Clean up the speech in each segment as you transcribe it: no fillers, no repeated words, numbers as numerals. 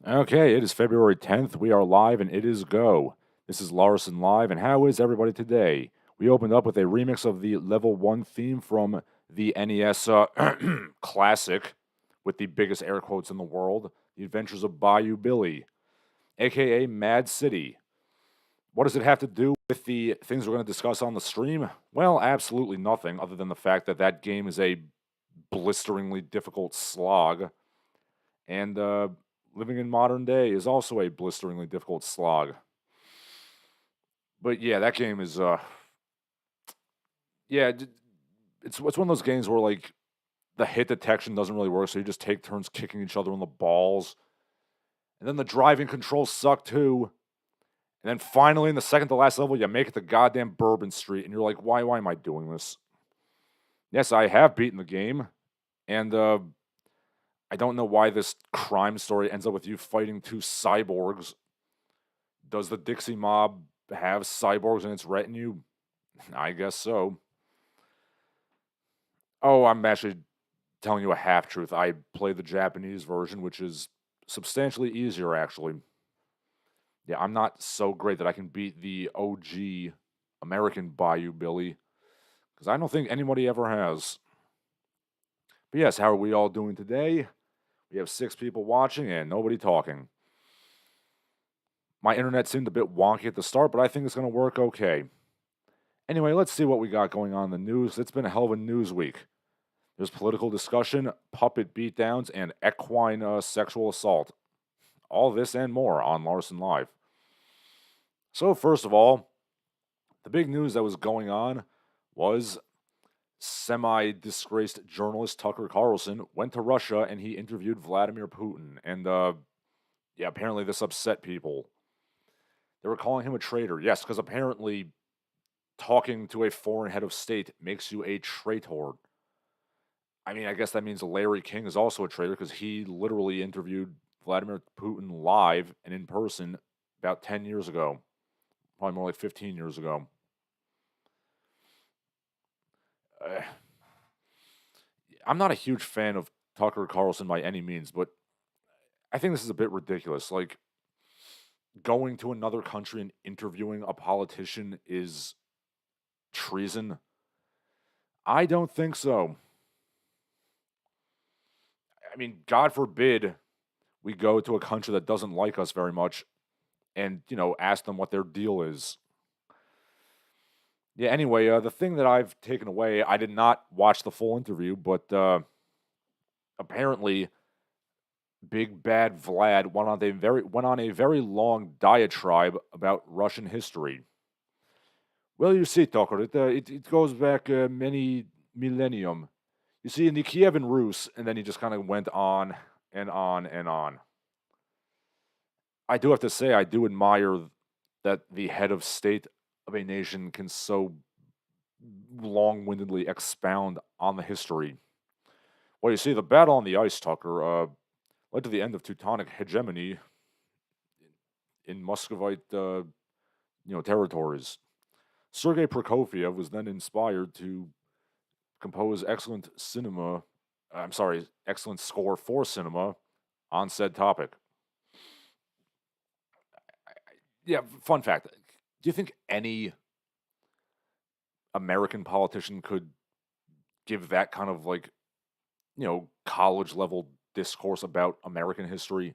Okay, it is February 10th. We are live and it is go. This is Larsen Live, and how is everybody today? We opened up with a remix of the Level 1 theme from the NES classic, with the biggest air quotes in the world, The Adventures of Bayou Billy, aka Mad City. What does it have to do with the things we're going to discuss on the stream? Well, absolutely nothing, other than the fact that that game is a blisteringly difficult slog, and living in modern day is also a blisteringly difficult slog. But yeah, that game is it's one of those games where like the hit detection doesn't really work, so you just take turns kicking each other in the balls. And then the driving controls suck too. And then finally in the second to last level, you make it to goddamn Bourbon Street, and you're like, why am I doing this? Yes, I have beaten the game, and I don't know why this crime story ends up with you fighting two cyborgs. Does the Dixie Mob have cyborgs in its retinue? I guess so. Oh, I'm actually telling you a half-truth. I played the Japanese version, which is substantially easier, actually. Yeah, I'm not so great that I can beat the OG American Bayou Billy, because I don't think anybody ever has. But yes, how are we all doing today? We have 6 people watching and nobody talking. My internet seemed a bit wonky at the start, but I think it's going to work okay. Anyway, let's see what we got going on in the news. It's been a hell of a news week. There's political discussion, puppet beatdowns, and equine sexual assault. All this and more on Larsen Live. So, first of all, the big news that was going on was semi-disgraced journalist Tucker Carlson went to Russia and he interviewed Vladimir Putin. And yeah, apparently this upset people. They were calling him a traitor. Yes, because apparently talking to a foreign head of state makes you a traitor. I mean, I guess that means Larry King is also a traitor because he literally interviewed Vladimir Putin live and in person about 10 years ago. Probably more like 15 years ago. I'm not a huge fan of Tucker Carlson by any means, but I think this is a bit ridiculous. Like, going to another country and interviewing a politician is treason? I don't think so. I mean, God forbid we go to a country that doesn't like us very much and, ask them what their deal is. Yeah, anyway, the thing that I've taken away, I did not watch the full interview, but apparently Big Bad Vlad went on a very long diatribe about Russian history. Well, you see, Tucker, it goes back many millennium. You see, in the Kievan Rus, and then he just kind of went on and on and on. I do have to say, I do admire that the head of state of a nation can so long-windedly expound on the history. Well, you see, the battle on the ice, Tucker, led to the end of Teutonic hegemony in Muscovite, territories. Sergei Prokofiev was then inspired to compose excellent score for cinema on said topic. Yeah, fun fact. Do you think any American politician could give that kind of college level discourse about American history?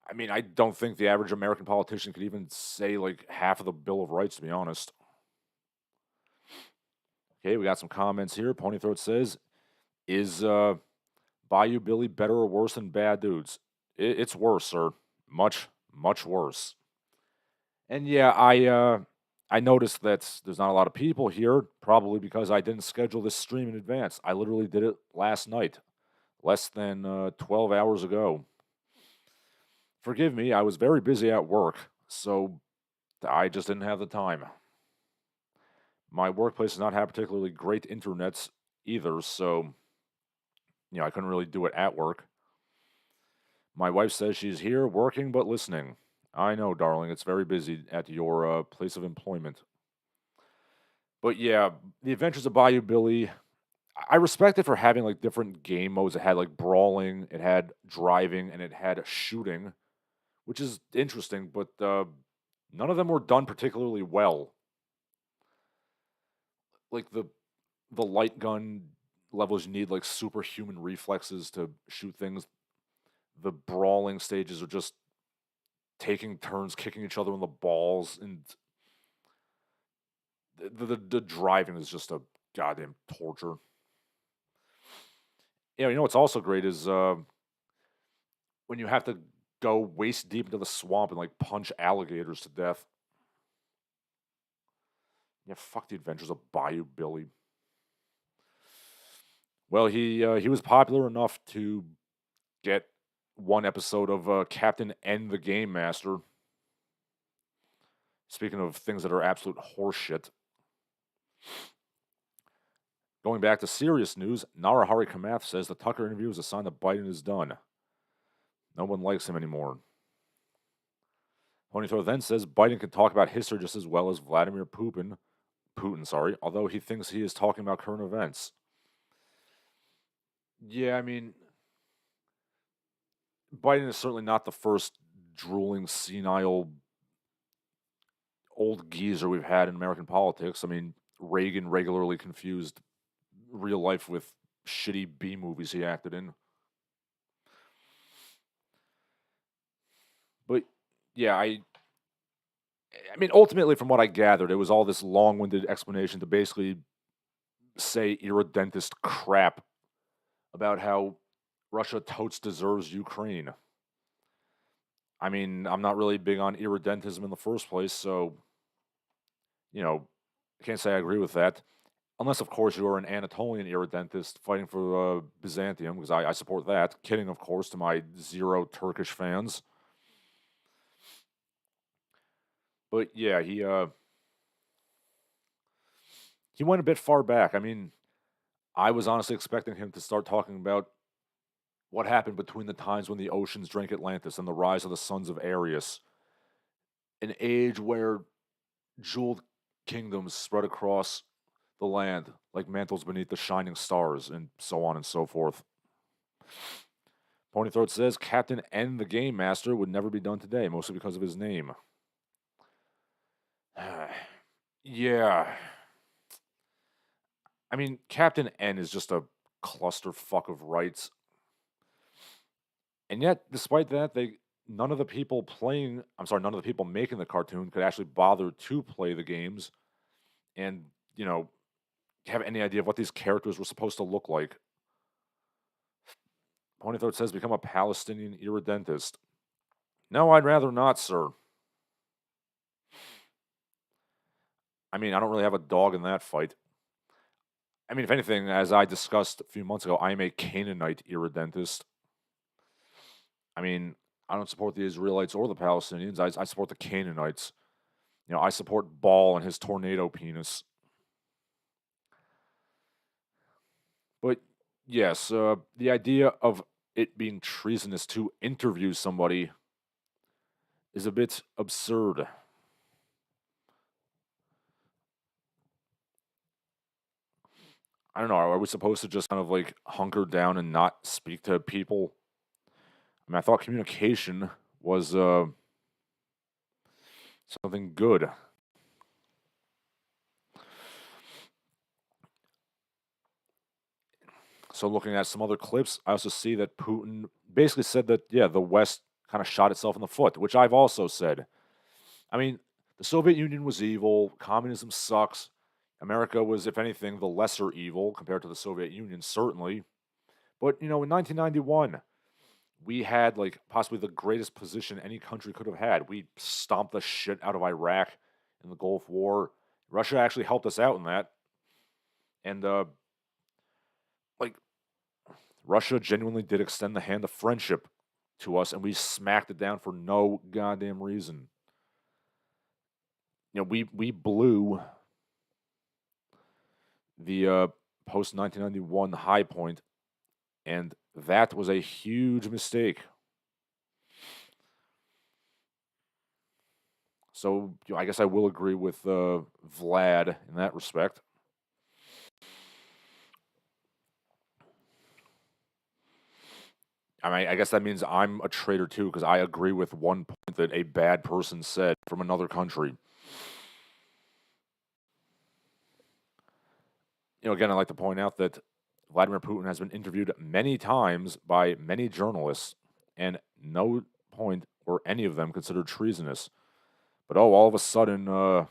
I mean, I don't think the average American politician could even say like half of the Bill of Rights, to be honest. Okay, we got some comments here. Ponythroat says, "Is Bayou Billy better or worse than Bad Dudes?" It's worse, sir. Much, much worse. And yeah, I noticed that there's not a lot of people here, probably because I didn't schedule this stream in advance. I literally did it last night, less than 12 hours ago. Forgive me, I was very busy at work, so I just didn't have the time. My workplace does not have particularly great internets either, so I couldn't really do it at work. My wife says she's here working but listening. I know, darling, it's very busy at your place of employment. But yeah, The Adventures of Bayou Billy, I respect it for having like different game modes. It had like brawling, it had driving, and it had shooting, which is interesting, but none of them were done particularly well. Like the light gun levels, you need like superhuman reflexes to shoot things. The brawling stages are just taking turns, kicking each other in the balls, and the driving is just a goddamn torture. Yeah, you know what's also great is when you have to go waist deep into the swamp and like punch alligators to death. Yeah, fuck The Adventures of Bayou Billy. Well, he was popular enough to get one episode of Captain N the Game Master. Speaking of things that are absolute horseshit. Going back to serious news, Narahari Kamath says the Tucker interview is a sign that Biden is done. No one likes him anymore. Ponythor then says Biden can talk about history just as well as Vladimir Putin, although he thinks he is talking about current events. Yeah, I mean, Biden is certainly not the first drooling, senile, old geezer we've had in American politics. I mean, Reagan regularly confused real life with shitty B movies he acted in. But yeah, I mean, ultimately, from what I gathered, it was all this long-winded explanation to basically say irredentist crap about how Russia totes deserves Ukraine. I mean, I'm not really big on irredentism in the first place, so, I can't say I agree with that. Unless, of course, you are an Anatolian irredentist fighting for Byzantium, because I support that. Kidding, of course, to my 0 Turkish fans. But yeah, he went a bit far back. I mean, I was honestly expecting him to start talking about what happened between the times when the oceans drank Atlantis and the rise of the sons of Arius, an age where jeweled kingdoms spread across the land like mantles beneath the shining stars, and so on and so forth. Ponythroat says Captain N, the Game Master, would never be done today, mostly because of his name. Yeah. I mean, Captain N is just a clusterfuck of rights. And yet, despite that, none of the people making the cartoon could actually bother to play the games and, have any idea of what these characters were supposed to look like. Ponythroat says become a Palestinian irredentist. No, I'd rather not, sir. I mean, I don't really have a dog in that fight. I mean, if anything, as I discussed a few months ago, I am a Canaanite irredentist. I mean, I don't support the Israelites or the Palestinians. I support the Canaanites. I support Baal and his tornado penis. But yes, the idea of it being treasonous to interview somebody is a bit absurd. I don't know. Are we supposed to just kind of like hunker down and not speak to people? I mean, I thought communication was something good. So, looking at some other clips, I also see that Putin basically said that, yeah, the West kind of shot itself in the foot, which I've also said. I mean, the Soviet Union was evil, communism sucks. America was, if anything, the lesser evil compared to the Soviet Union, certainly. But, in 1991, we had like possibly the greatest position any country could have had. We stomped the shit out of Iraq in the Gulf War. Russia actually helped us out in that. And like Russia genuinely did extend the hand of friendship to us, and we smacked it down for no goddamn reason. We blew the post 1991 high point, and that was a huge mistake. So I guess I will agree with Vlad in that respect. I mean, I guess that means I'm a traitor too, because I agree with one point that a bad person said from another country. Again, I'd like to point out that Vladimir Putin has been interviewed many times by many journalists, and no point were any of them considered treasonous. But all of a sudden, bow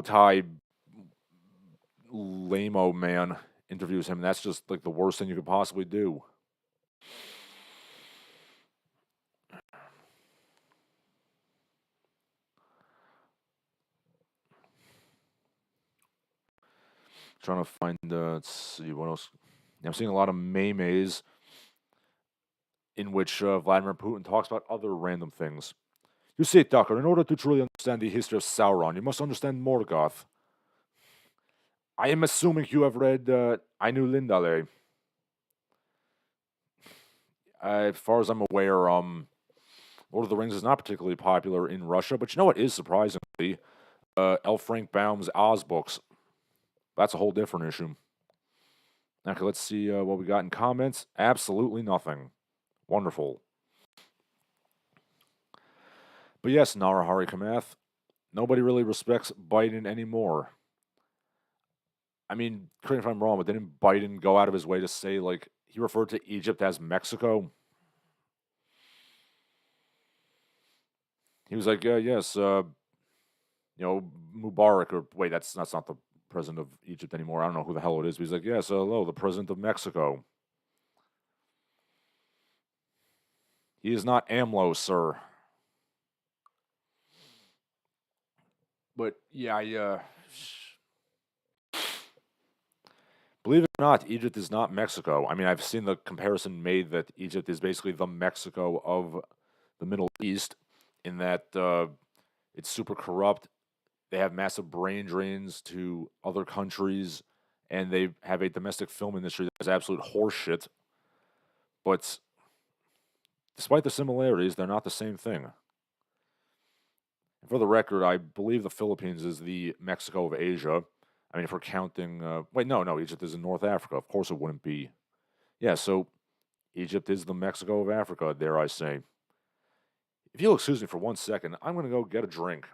tie lame-o man interviews him. That's just like the worst thing you could possibly do. Trying to find, let's see, what else? I'm seeing a lot of memes in which Vladimir Putin talks about other random things. You see, Tucker, in order to truly understand the history of Sauron, you must understand Morgoth. I am assuming you have read Ainu Lindale. As far as I'm aware, Lord of the Rings is not particularly popular in Russia, but you know what is surprisingly? L. Frank Baum's Oz books. That's a whole different issue. Okay, let's see what we got in comments. Absolutely nothing. Wonderful. But yes, Narahari Kamath, nobody really respects Biden anymore. I mean, correct me if I'm wrong, but didn't Biden go out of his way to say, like, he referred to Egypt as Mexico? He was like, yes, Mubarak, or wait, that's not the president of Egypt anymore. I don't know who the hell it is, but he's like, yes, hello, the president of Mexico. He is not AMLO, sir. But yeah, believe it or not, Egypt is not Mexico. I mean, I've seen the comparison made that Egypt is basically the Mexico of the Middle East, in that it's super corrupt. They have massive brain drains to other countries, and they have a domestic film industry that is absolute horseshit. But despite the similarities, they're not the same thing. And for the record, I believe the Philippines is the Mexico of Asia. I mean, if we're counting, no, Egypt is in North Africa. Of course, it wouldn't be. Yeah, so Egypt is the Mexico of Africa, dare I say. If you'll excuse me for 1 second, I'm going to go get a drink.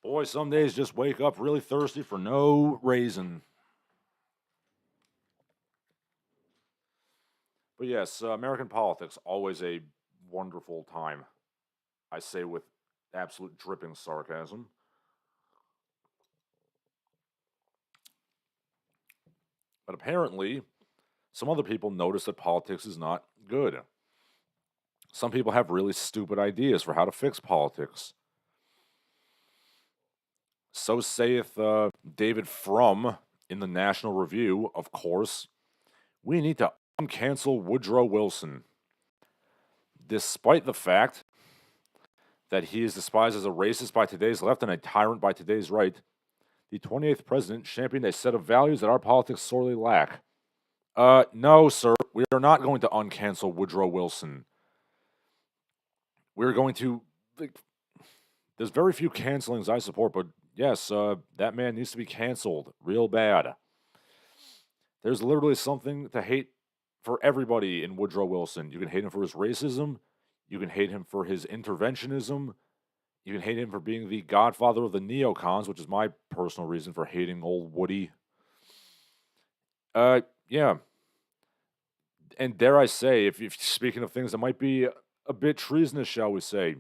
Boy, some days just wake up really thirsty for no reason. But yes, American politics, always a wonderful time. I say with absolute dripping sarcasm. But apparently, some other people notice that politics is not good. Some people have really stupid ideas for how to fix politics. So saith David Frum in the National Review, of course. We need to uncancel Woodrow Wilson. Despite the fact that he is despised as a racist by today's left and a tyrant by today's right, the 28th president championed a set of values that our politics sorely lack. No, sir, we are not going to uncancel Woodrow Wilson. We're going to. There's very few cancelings I support, but yes, that man needs to be canceled real bad. There's literally something to hate for everybody in Woodrow Wilson. You can hate him for his racism. You can hate him for his interventionism. You can hate him for being the godfather of the neocons, which is my personal reason for hating old Woody. Yeah. And dare I say, if speaking of things that might be a bit treasonous, shall we say,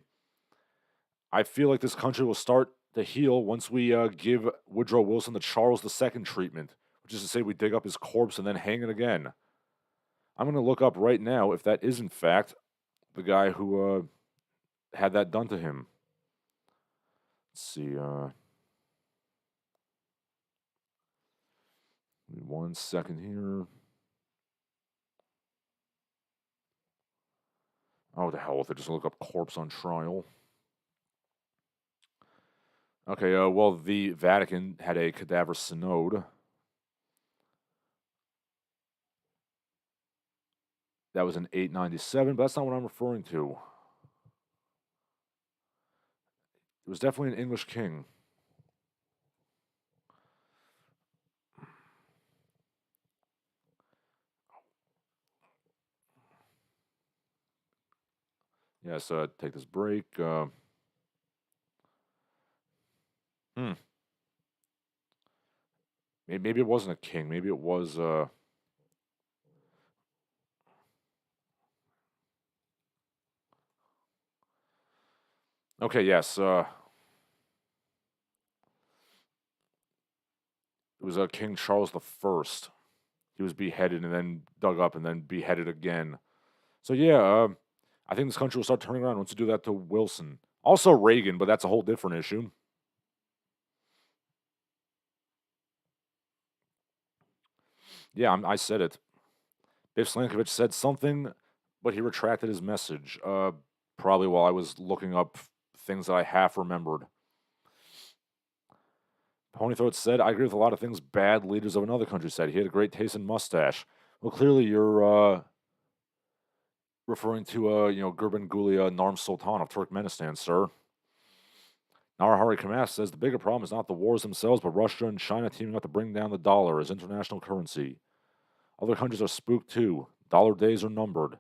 I feel like this country will start to heal once we give Woodrow Wilson the Charles II treatment, which is to say we dig up his corpse and then hang it again. I'm going to look up right now if that is in fact the guy who had that done to him. Let's see. 1 second here. Oh, the hell with it. Just look up corpse on trial. Okay, well, the Vatican had a cadaver synod. That was in 897, but that's not what I'm referring to. It was definitely an English king. Yes, take this break. Maybe it wasn't a king. Maybe it was. Okay, yes. It was King Charles I. He was beheaded and then dug up and then beheaded again. So yeah, I think this country will start turning around once you do that to Wilson. Also Reagan, but that's a whole different issue. Yeah, I said it. Slankovich said something, but he retracted his message. Probably while I was looking up things that I half remembered. Ponythroat said, I agree with a lot of things bad leaders of another country said. He had a great taste in mustache. Well, clearly you're referring to, Gurbanguly Narm Sultan of Turkmenistan, sir. Narahari Kamash says the bigger problem is not the wars themselves, but Russia and China teaming up to bring down the dollar as international currency. Other countries are spooked too. Dollar days are numbered.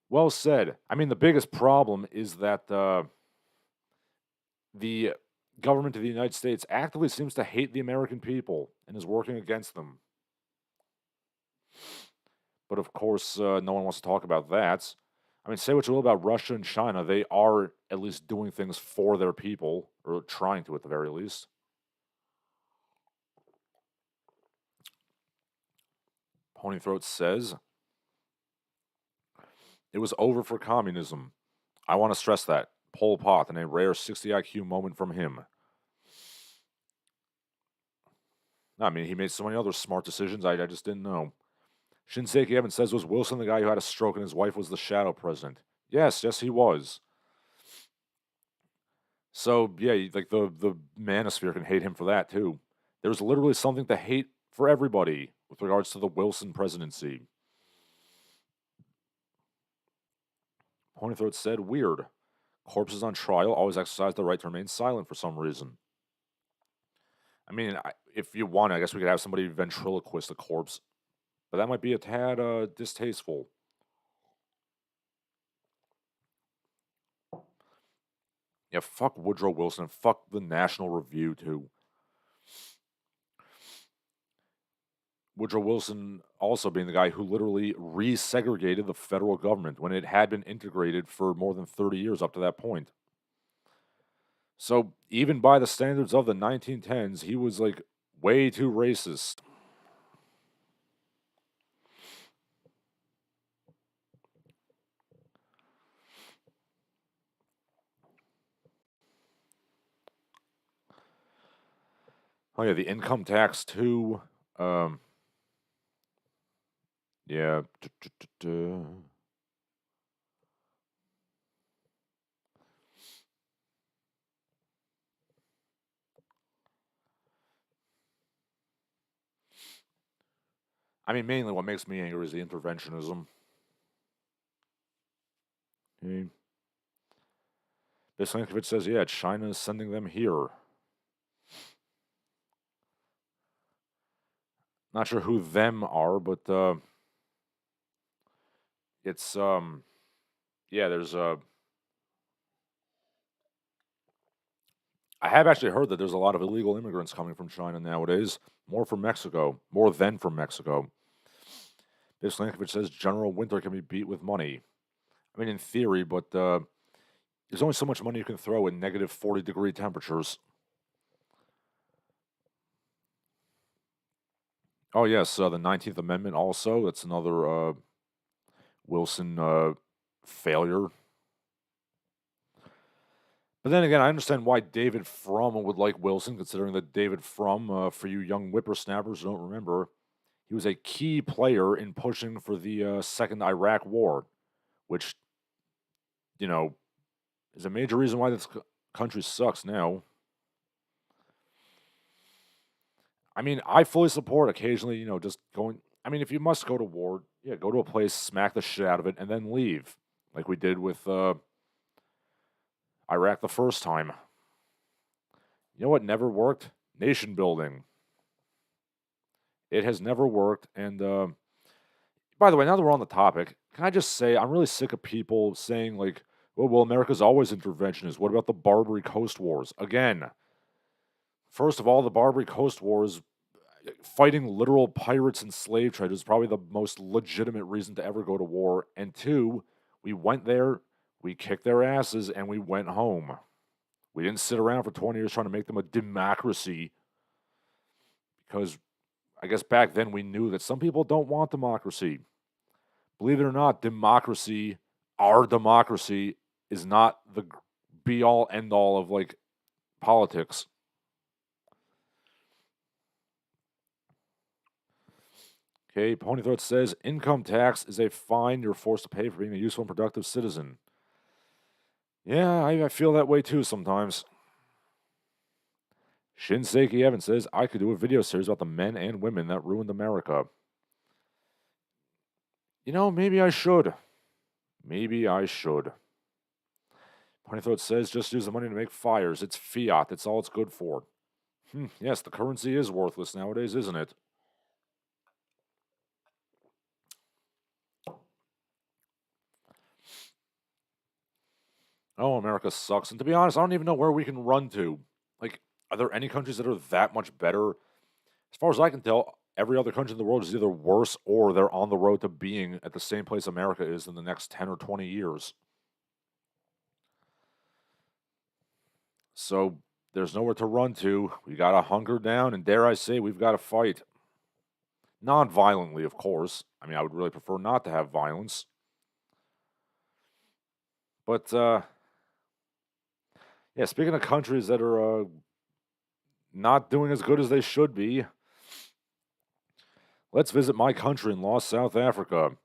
Well said. I mean, the biggest problem is that the government of the United States actively seems to hate the American people and is working against them. But of course, no one wants to talk about that. I mean, say what you will about Russia and China, they are at least doing things for their people, or trying to at the very least. Ponythroat says, it was over for communism. I want to stress that. Pol Pot, and a rare 60 IQ moment from him. I mean, he made so many other smart decisions, I just didn't know. Shinseki Evans says, was Wilson the guy who had a stroke and his wife was the shadow president? Yes, he was. So, yeah, like the manosphere can hate him for that, too. There's literally something to hate for everybody with regards to the Wilson presidency. Ponythroat said, weird. Corpses on trial always exercise the right to remain silent for some reason. I mean, if you want, I guess we could have somebody ventriloquist a corpse. But that might be a tad distasteful. Yeah, fuck Woodrow Wilson and fuck the National Review, too. Woodrow Wilson also being the guy who literally resegregated the federal government when it had been integrated for more than 30 years up to that point. So, even by the standards of the 1910s, he was like way too racist. Oh, yeah, the income tax, too. Yeah. I mean, mainly what makes me angry is the interventionism. Okay. This Lankovich says, yeah, China is sending them here. Not sure who them are, but it's yeah, there's I have actually heard that there's a lot of illegal immigrants coming from China nowadays. More from Mexico. More than from Mexico. This Lankovich says General Winter can be beat with money. I mean, in theory, but there's only so much money you can throw in negative 40-degree temperatures. Oh, yes, the 19th Amendment also. That's another Wilson failure. But then again, I understand why David Frum would like Wilson, considering that David Frum, for you young whippersnappers who don't remember, he was a key player in pushing for the Second Iraq War, which, is a major reason why this country sucks now. I mean, I fully support occasionally, just going. I mean, if you must go to war, yeah, go to a place, smack the shit out of it, and then leave, like we did with Iraq the first time. You know what never worked? Nation building. It has never worked. And by the way, now that we're on the topic, can I just say I'm really sick of people saying, like, well, America's always interventionist. What about the Barbary Coast Wars? Again, first of all, the Barbary Coast Wars, fighting literal pirates and slave traders, is probably the most legitimate reason to ever go to war. And two, we went there, we kicked their asses, and we went home. We didn't sit around for 20 years trying to make them a democracy because I guess back then we knew that some people don't want democracy. Believe it or not, democracy, our democracy, is not the be all end all of like politics. Okay, Ponythroat says income tax is a fine you're forced to pay for being a useful and productive citizen. Yeah, I feel that way too sometimes. Shinseki Evan says I could do a video series about the men and women that ruined America. Maybe I should. Maybe I should. Ponythroat says just use the money to make fires. It's fiat. That's all it's good for. Yes, the currency is worthless nowadays, isn't it? Oh, America sucks. And to be honest, I don't even know where we can run to. Like, are there any countries that are that much better? As far as I can tell, every other country in the world is either worse or they're on the road to being at the same place America is in the next 10 or 20 years. So there's nowhere to run to. We got to hunker down, and dare I say, we've got to fight. Non violently, of course. I mean, I would really prefer not to have violence. But, yeah, speaking of countries that are not doing as good as they should be, let's visit my country in lost South Africa.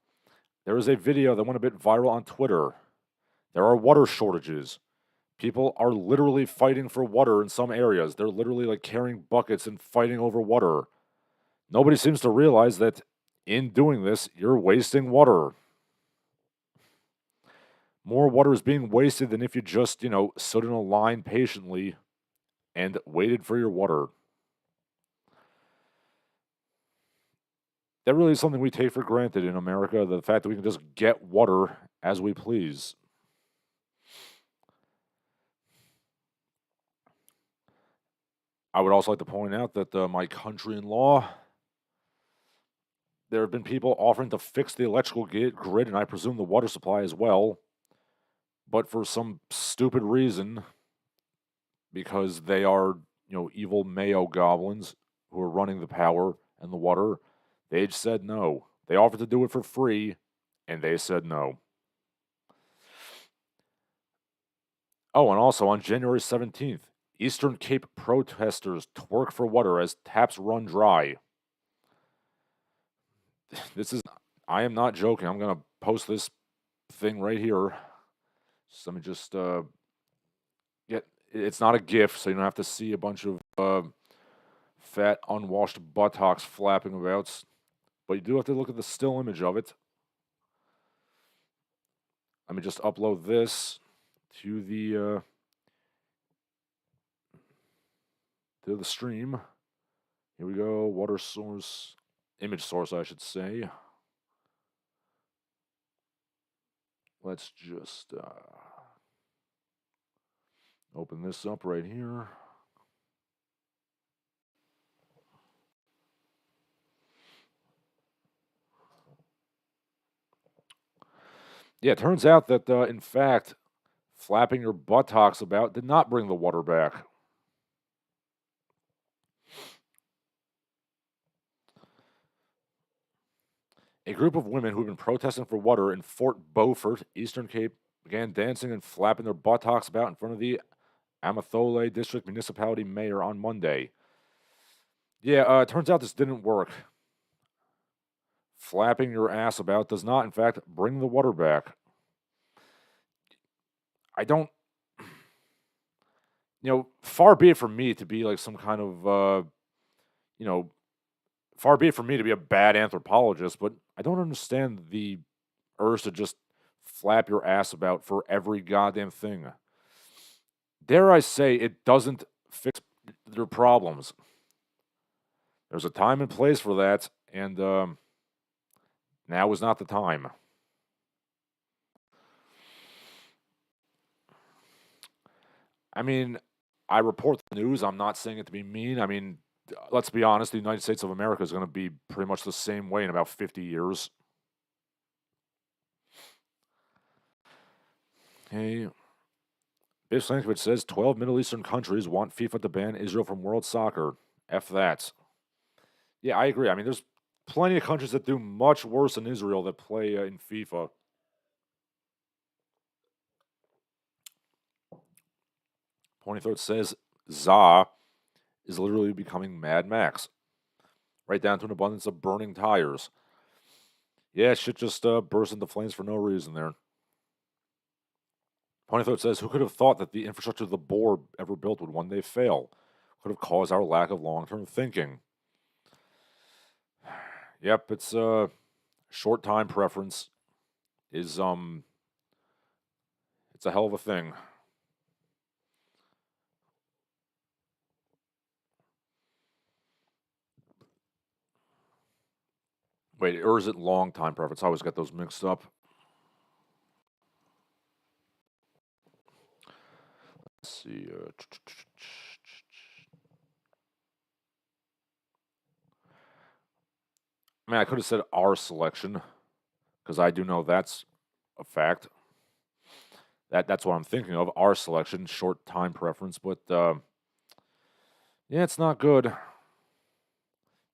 There is a video that went a bit viral on Twitter. There are water shortages. People are literally fighting for water in some areas. They're literally like carrying buckets and fighting over water. Nobody seems to realize that in doing this, you're wasting water. More water is being wasted than if you just, stood in a line patiently and waited for your water. That really is something we take for granted in America, the fact that we can just get water as we please. I would also like to point out that my country in law, there have been people offering to fix the electrical grid and I presume the water supply as well. But for some stupid reason, because they are, evil Mayo goblins who are running the power and the water, they said no. They offered to do it for free, and they said no. Oh, and also on January 17th, Eastern Cape protesters twerk for water as taps run dry. I am not joking. I'm going to post this thing right here. So let me just get, it's not a GIF, so you don't have to see a bunch of fat, unwashed buttocks flapping about. But you do have to look at the still image of it. Let me just upload this to the stream. Here we go. Water source, image source, I should say. Let's just open this up right here. Yeah, it turns out that, in fact, flapping your buttocks about did not bring the water back. A group of women who had been protesting for water in Fort Beaufort, Eastern Cape, began dancing and flapping their buttocks about in front of the Amathole District Municipality Mayor on Monday. Yeah, it turns out this didn't work. Flapping your ass about does not, in fact, bring the water back. I don't, far be it from me to be like some kind of, far be it from me to be a bad anthropologist, but I don't understand the urge to just flap your ass about for every goddamn thing. Dare I say, it doesn't fix your problems. There's a time and place for that, and now is not the time. I mean, I report the news. I'm not saying it to be mean. I mean, let's be honest, the United States of America is going to be pretty much the same way in about 50 years. Okay. Biff Stankovic says 12 Middle Eastern countries want FIFA to ban Israel from World Soccer. F that. Yeah, I agree. I mean, there's plenty of countries that do much worse than Israel that play in FIFA. Ponythroat says Za is literally becoming Mad Max. right down to an abundance of burning tires. Yeah, shit just burst into flames for no reason there. Ponythroat says, who could have thought that the infrastructure the Boer ever built would one day fail? Could have caused our lack of long-term thinking. Yep, it's short time preference is it's a hell of a thing. Wait, or is it long time preference? I always get those mixed up. Let's see. I mean, I could have said our selection, because I do know that's a fact. That's what I'm thinking of. Our selection, short time preference, but yeah, it's not good.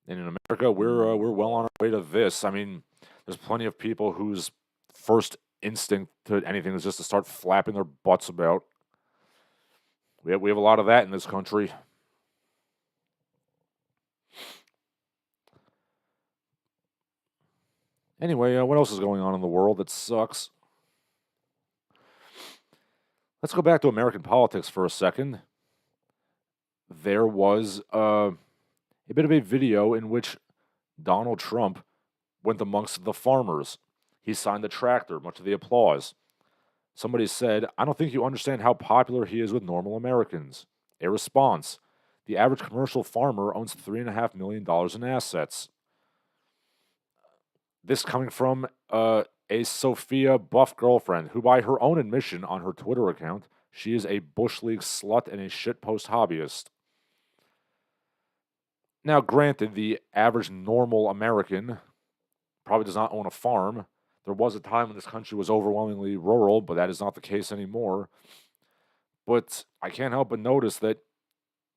And in America, we're well on our way to this. I mean, there's plenty of people whose first instinct to anything is just to start flapping their butts about. We have a lot of that in this country. Anyway, what else is going on in the world that sucks? Let's go back to American politics for a second. There was a bit of a video in which Donald Trump went amongst the farmers. He signed the tractor, much to the applause. Somebody said, I don't think you understand how popular he is with normal Americans. A response, the average commercial farmer owns $3.5 million in assets. This coming from a Sophia Buff girlfriend, who by her own admission on her Twitter account, she is a Bush League slut and a shitpost hobbyist. Now, granted, the average normal American probably does not own a farm. There was a time when this country was overwhelmingly rural, but that is not the case anymore. But I can't help but notice that,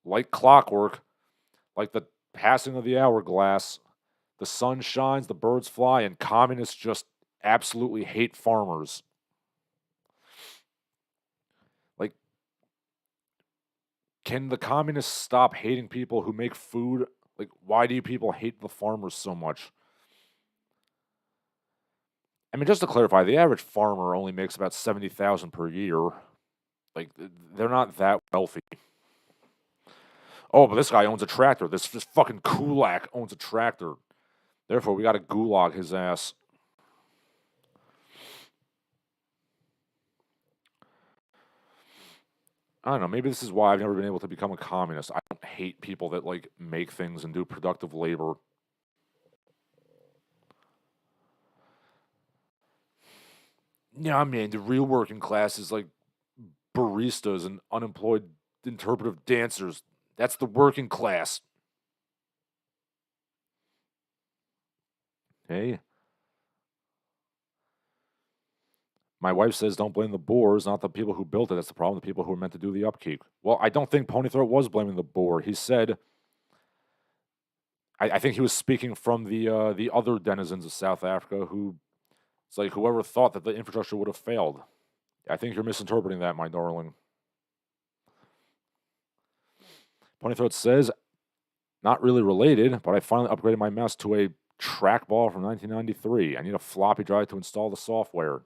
like clockwork, like the passing of the hourglass, the sun shines, the birds fly, and communists just absolutely hate farmers. Like, can the communists stop hating people who make food? Like, why do you people hate the farmers so much? I mean, just to clarify, the average farmer only makes about $70,000 per year. Like, they're not that wealthy. Oh, but this guy owns a tractor. This fucking kulak owns a tractor. Therefore, we got to gulag his ass. I don't know. Maybe this is why I've never been able to become a communist. I don't hate people that like make things and do productive labor. Yeah, I mean, the real working class is like baristas and unemployed interpretive dancers. That's the working class. Hey, my wife says don't blame the Boers, not the people who built it. That's the problem. The people who are meant to do the upkeep. Well, I don't think Ponythroat was blaming the Boer. He said, I think he was speaking from the other denizens of South Africa who, it's like whoever thought that the infrastructure would have failed. I think you're misinterpreting that, my darling. Ponythroat says, not really related, but I finally upgraded my mouse to a trackball from 1993. I need a floppy drive to install the software.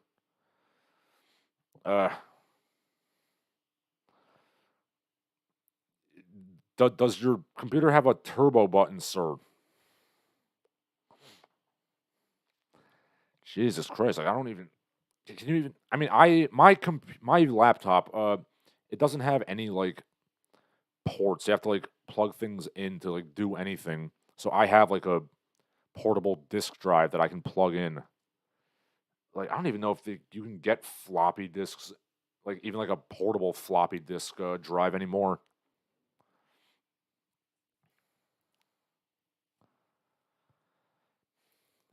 Does your computer have a turbo button, sir? Jesus Christ! Like I don't even. Can you even? I mean, my laptop. It doesn't have any like ports. You have to like plug things in to like do anything. So I have like a portable disk drive that I can plug in. Like I don't even know if you can get floppy disks, like even like a portable floppy disk drive anymore.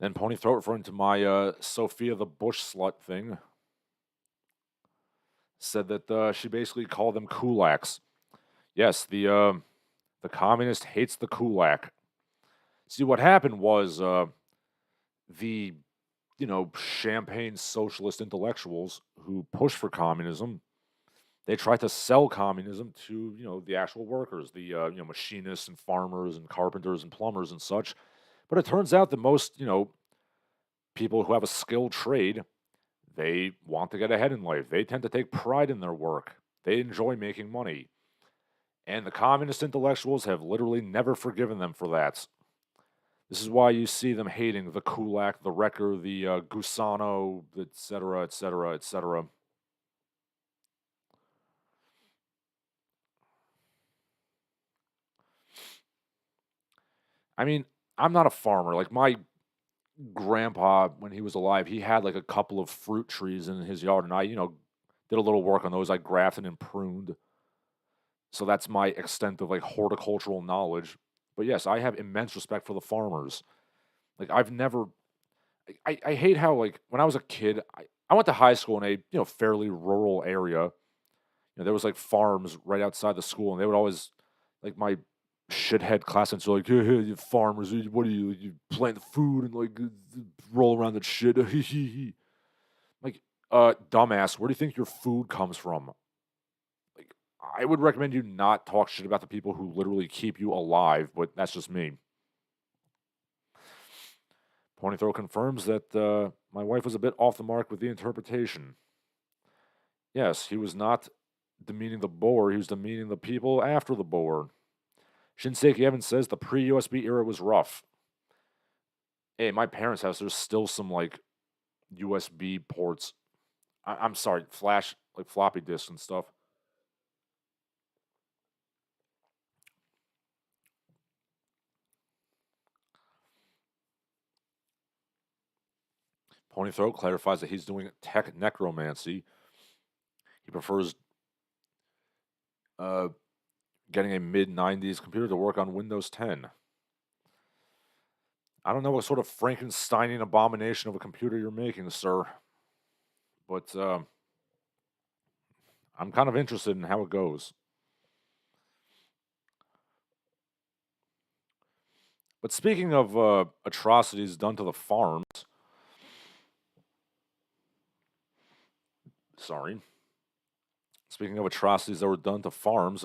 Then Ponythroat, referring to my Sophia the Bush slut thing, said that she basically called them kulaks. Yes, the communist hates the kulak. See, what happened was the champagne socialist intellectuals who pushed for communism, They tried to sell communism to, the actual workers, the, machinists and farmers and carpenters and plumbers and such. But it turns out that most, people who have a skilled trade, they want to get ahead in life. They tend to take pride in their work. They enjoy making money. And the communist intellectuals have literally never forgiven them for that. This is why you see them hating the Kulak, the Wrecker, the Gusano, etc., etc., etc. I mean, I'm not a farmer. Like my grandpa, when he was alive, he had like a couple of fruit trees in his yard, and I, did a little work on those. I grafted and pruned. So that's my extent of like horticultural knowledge. But yes, I have immense respect for the farmers. Like I've never I hate how like when I was a kid, I went to high school in a fairly rural area. There was like farms right outside the school, and they would always like my shithead classmates were like, "Hey, hey, you farmers, what do you plant food and like roll around that shit?" Like, dumbass, where do you think your food comes from? Like, I would recommend you not talk shit about the people who literally keep you alive, but that's just me. Pony Throw confirms that my wife was a bit off the mark with the interpretation. Yes, he was not demeaning the Boer, he was demeaning the people after the Boer. Shinseki Evans says the pre-USB era was rough. Hey, my parents' house, there's still some like USB ports. I'm sorry, flash, like floppy disks and stuff. Ponythroat clarifies that he's doing tech necromancy. He prefers uh, getting a mid 90s computer to work on Windows 10. I don't know what sort of Frankensteinian abomination of a computer you're making, sir, but I'm kind of interested in how it goes. But speaking of atrocities done to the farms, sorry, speaking of atrocities that were done to farms,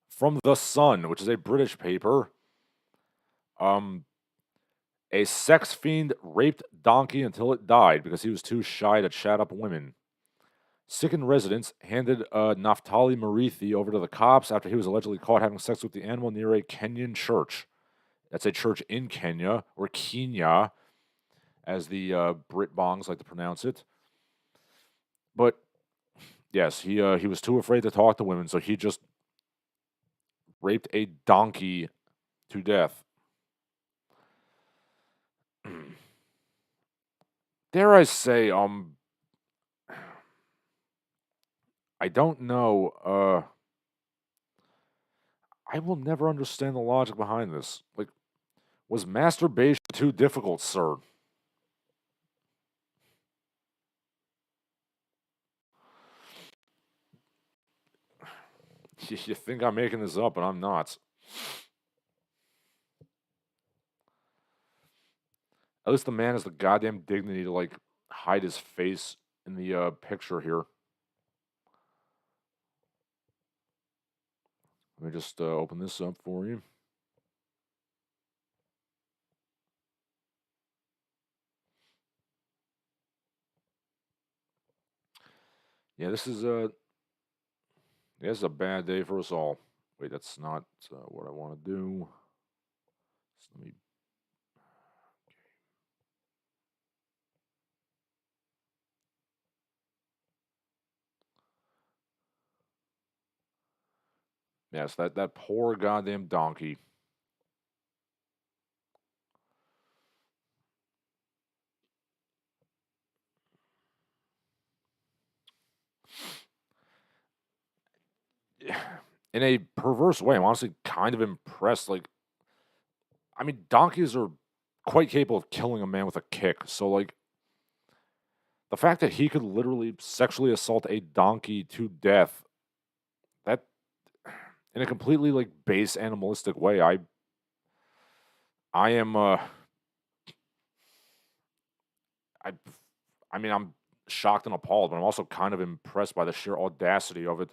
from The Sun, which is a British paper, um, a sex fiend raped donkey until it died because he was too shy to chat up women. Sickened residents handed Naftali Marithi over to the cops after he was allegedly caught having sex with the animal near a Kenyan church. That's a church in Kenya, or Kenya, as the Brit Bongs like to pronounce it. But yes, he was too afraid to talk to women, so he just raped a donkey to death. Dare I say, I don't know. I will never understand the logic behind this. Like, was masturbation too difficult, sir? You think I'm making this up, but I'm not. At least the man has the goddamn dignity to like hide his face in the picture here. Let me just open this up for you. Yeah, this is a bad day for us all. Wait, that's not what I want to do. So let me. Yes, that poor goddamn donkey. In a perverse way, I'm honestly kind of impressed. Like, I mean, donkeys are quite capable of killing a man with a kick. So, like, the fact that he could literally sexually assault a donkey to death, that in a completely like base animalistic way, I am I I mean, I'm shocked and appalled, but I'm also kind of impressed by the sheer audacity of it.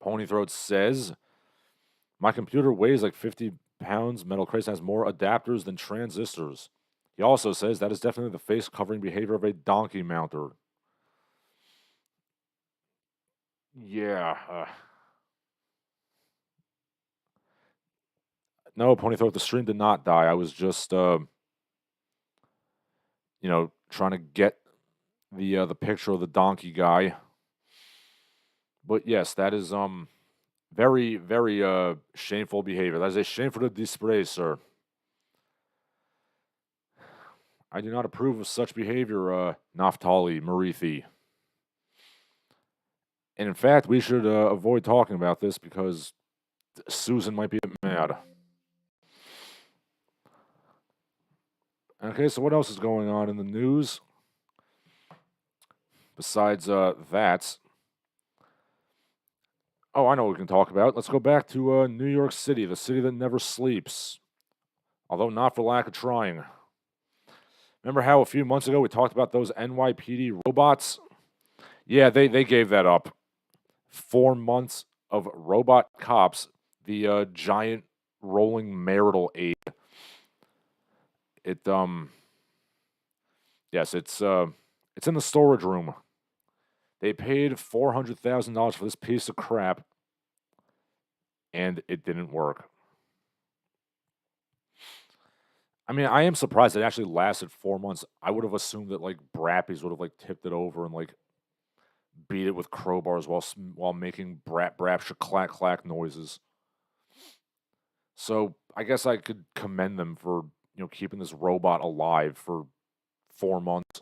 Ponythroat says, my computer weighs like 50 pounds. Metal Crayson has more adapters than transistors. He also says that is definitely the face covering behavior of a donkey mounter. Yeah. No, Ponythroat, the stream did not die. I was just, trying to get the picture of the donkey guy. But yes, that is very, very shameful behavior. That is a shameful display, sir. I do not approve of such behavior, Naftali Marithi. And in fact, we should avoid talking about this because Susan might be mad. Okay, so what else is going on in the news? Besides that. Oh, I know what we can talk about. Let's go back to New York City, the city that never sleeps. Although not for lack of trying. Remember how a few months ago we talked about those NYPD robots? Yeah, they gave that up. 4 months of robot cops, the giant rolling marital aid. Yes, it's in the storage room. They paid $400,000 for this piece of crap, and it didn't work. I mean, I am surprised it actually lasted 4 months. I would have assumed that like Brappies would have like tipped it over and like beat it with crowbars while making brap clack clack noises. So I guess I could commend them for keeping this robot alive for 4 months.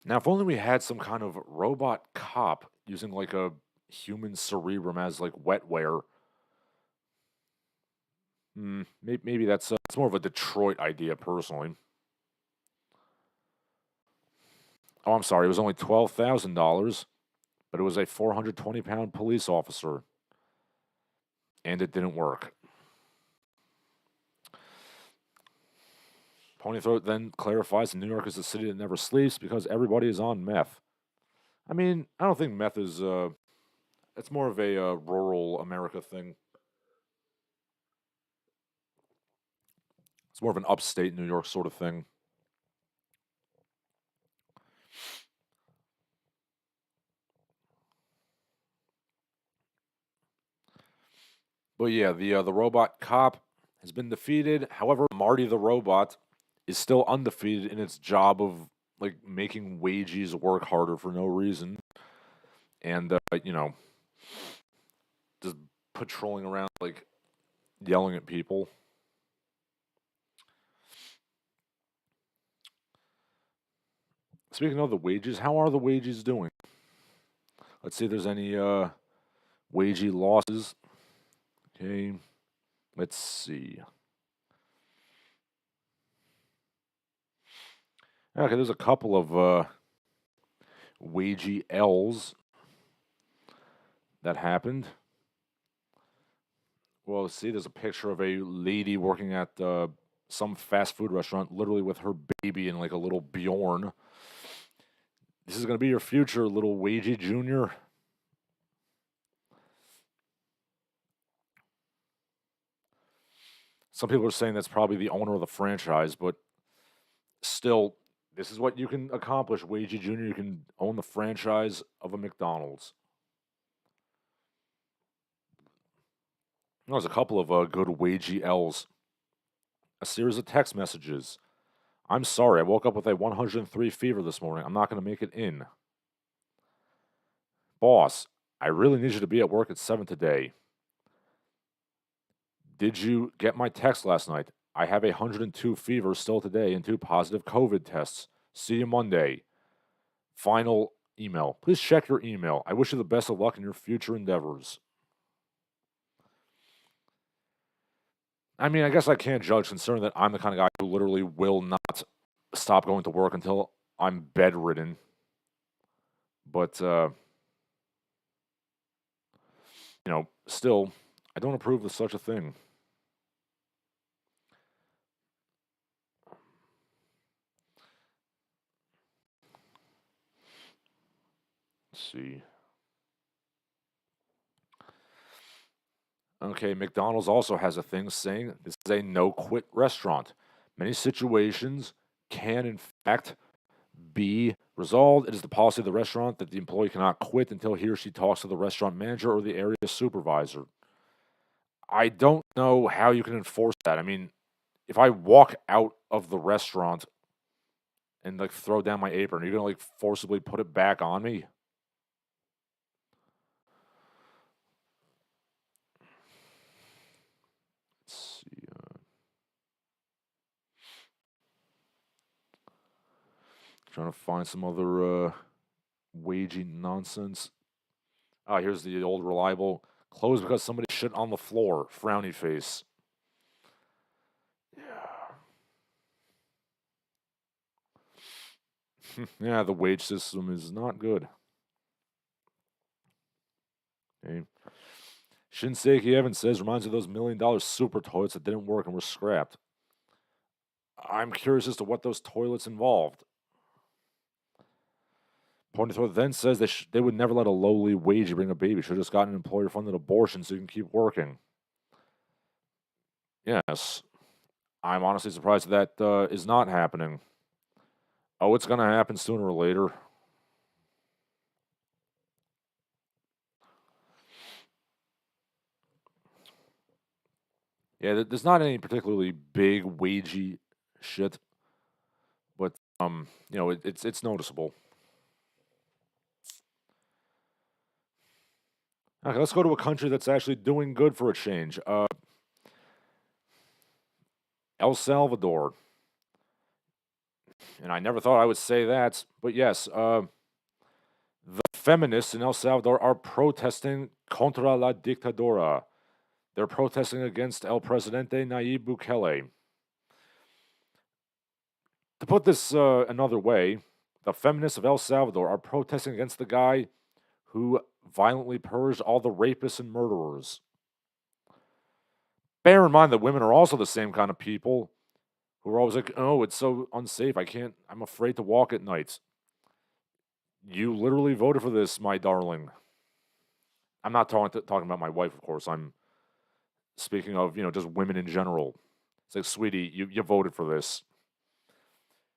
Now, if only we had some kind of robot cop using like a human cerebrum as like wetware. Maybe that's more of a Detroit idea, personally. Oh, I'm sorry. It was only $12,000, but it was a 420-pound police officer, and it didn't work. Ponythroat then clarifies that New York is a city that never sleeps because everybody is on meth. I mean, I don't think meth is, it's more of a rural America thing. It's more of an upstate New York sort of thing. But yeah, the robot cop has been defeated. However, Marty the robot is still undefeated in its job of like making Wagies work harder for no reason, and just patrolling around like yelling at people. Speaking of the Wagies, how are the Wagies doing? Let's see if there's any Wagie losses. Okay, let's see. Okay, there's a couple of Wagie Ls that happened. Well, see, there's a picture of a lady working at some fast food restaurant, literally with her baby in like a little Bjorn. This is going to be your future, little Wagie Jr. Some people are saying that's probably the owner of the franchise, but still, this is what you can accomplish, Wagie Jr. You can own the franchise of a McDonald's. There's a couple of good Wagie Ls. A series of text messages. I'm sorry, I woke up with a 103 fever this morning. I'm not going to make it in. Boss, I really need you to be at work at 7 today. Did you get my text last night? I have a 102 fever still today and 2 positive COVID tests. See you Monday. Final email. Please check your email. I wish you the best of luck in your future endeavors. I mean, I guess I can't judge considering that I'm the kind of guy who literally will not stop going to work until I'm bedridden. But, still, I don't approve of such a thing. Let's see. Okay, McDonald's also has a thing saying this is a no-quit restaurant. Many situations can, in fact, be resolved. It is the policy of the restaurant that the employee cannot quit until he or she talks to the restaurant manager or the area supervisor. I don't know how you can enforce that. I mean, if I walk out of the restaurant and like throw down my apron, are you gonna like forcibly put it back on me? Let's see. Trying to find some other wagey nonsense. Ah, here's the old reliable. Closed because somebody shit on the floor. Frowny face. Yeah, the wage system is not good. Okay. Shinseki Evans says reminds you of those $1 million super toilets that didn't work and were scrapped. I'm curious as to what those toilets involved. Ponythroat then says they would never let a lowly wagey bring a baby. Should have just gotten an employer-funded abortion so you can keep working. Yes. I'm honestly surprised that is not happening. Oh, it's going to happen sooner or later. Yeah, there's not any particularly big wagey shit, but it's noticeable. Okay, let's go to a country that's actually doing good for a change. El Salvador. And I never thought I would say that, but yes, the feminists in El Salvador are protesting contra la dictadura. They're protesting against El Presidente Nayib Bukele. To put this another way, the feminists of El Salvador are protesting against the guy who violently purged all the rapists and murderers. Bear in mind that women are also the same kind of people who are always like, oh, it's so unsafe. I'm afraid to walk at night. You literally voted for this, my darling. I'm not talking about my wife, of course. I'm speaking of, just women in general. It's like, sweetie, you voted for this.